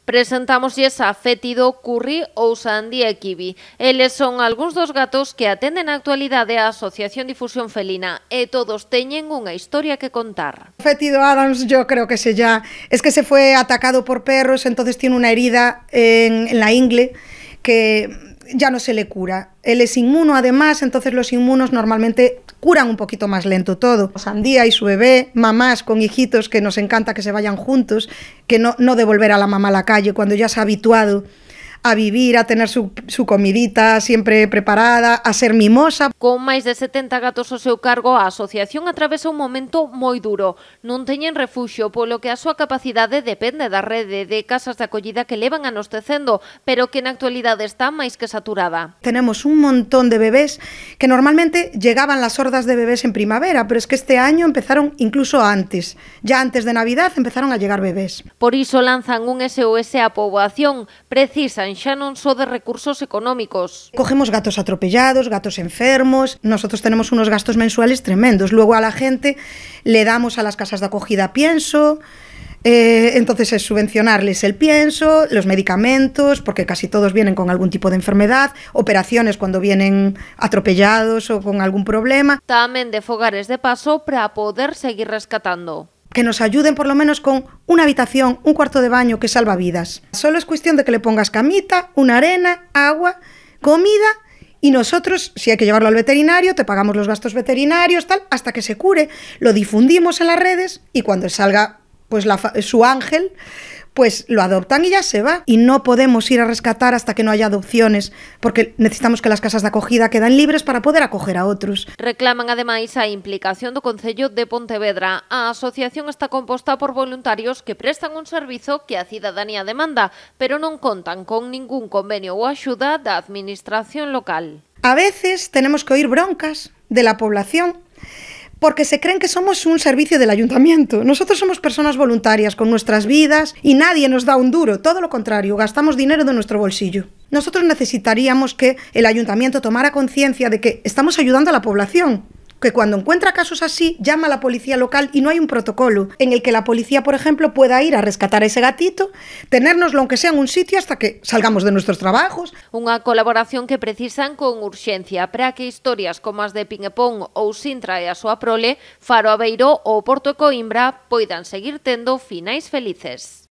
Presentámoslles a Fétido, Curri ou Sandía e Kiwi. Eles son algúns dos gatos que atenden na actualidade a Asociación Difusión Felina e todos teñen unha historia que contar. Fétido Adams, yo creo que es que se fue atacado por perros, entonces tiene una herida en la ingle que ya no se le cura. Él es inmuno además, entonces los inmunos normalmente curan un poquito más lento todo. Sandía y su bebé, mamás con hijitos que nos encanta que se vayan juntos, que no devolver a la mamá a la calle cuando ya se ha habituado a vivir, a tener su comidita siempre preparada, a ser mimosa. Con máis de 70 gatos ao seu cargo, a asociación atravesa un momento moi duro. Non teñen refuxio, polo que a súa capacidade depende da rede de casas de acollida que levan anostecendo, pero que na actualidade está máis que saturada. Tenemos un montón de bebés que normalmente llegaban las hordas de bebés en primavera, pero es que este año empezaron incluso antes. Ya antes de Navidad empezaron a llegar bebés. Por iso lanzan un SOS á poboación. Precisan xa non só de recursos económicos. Cogemos gatos atropellados, gatos enfermos, nosotros tenemos unos gastos mensuales tremendos, luego a la gente le damos a las casas de acogida pienso, entonces es subvencionarles el pienso, los medicamentos, porque casi todos vienen con algún tipo de enfermedad, operaciones cuando vienen atropellados o con algún problema. Tamén de fogares de paso para poder seguir rescatando. Que nos ayuden por lo menos con una habitación, un cuarto de baño que salva vidas. Solo es cuestión de que le pongas camita, una arena, agua, comida y nosotros, si hay que llevarlo al veterinario, te pagamos los gastos veterinarios, tal, hasta que se cure. Lo difundimos en las redes y cuando salga pues su ángel, pues lo adoptan y ya se va. Y no podemos ir a rescatar hasta que no haya adopciones, porque necesitamos que las casas de acogida queden libres para poder acoger a otros. Reclaman ademais a implicación do Concello de Pontevedra. A asociación está composta por voluntarios que prestan un servizo que a cidadanía demanda, pero non contan con ningún convenio ou axuda da administración local. A veces tenemos que oír broncas de la población porque se creen que somos un servicio del ayuntamiento. Nosotros somos personas voluntarias con nuestras vidas y nadie nos da un duro, todo lo contrario, gastamos dinero de nuestro bolsillo. Nosotros necesitaríamos que el ayuntamiento tomara conciencia de que estamos ayudando a la población, que cuando encuentra casos así, llama a la policía local y no hay un protocolo en el que la policía, por ejemplo, pueda ir a rescatar a ese gatito, tenérnoslo aunque sea en un sitio hasta que salgamos de nuestros trabajos. Unha colaboración que precisan con urxencia para que historias como as de Piñepón ou Sintra e a súa prole, Faro Aveiro ou Porto e Coimbra poidan seguir tendo finais felices.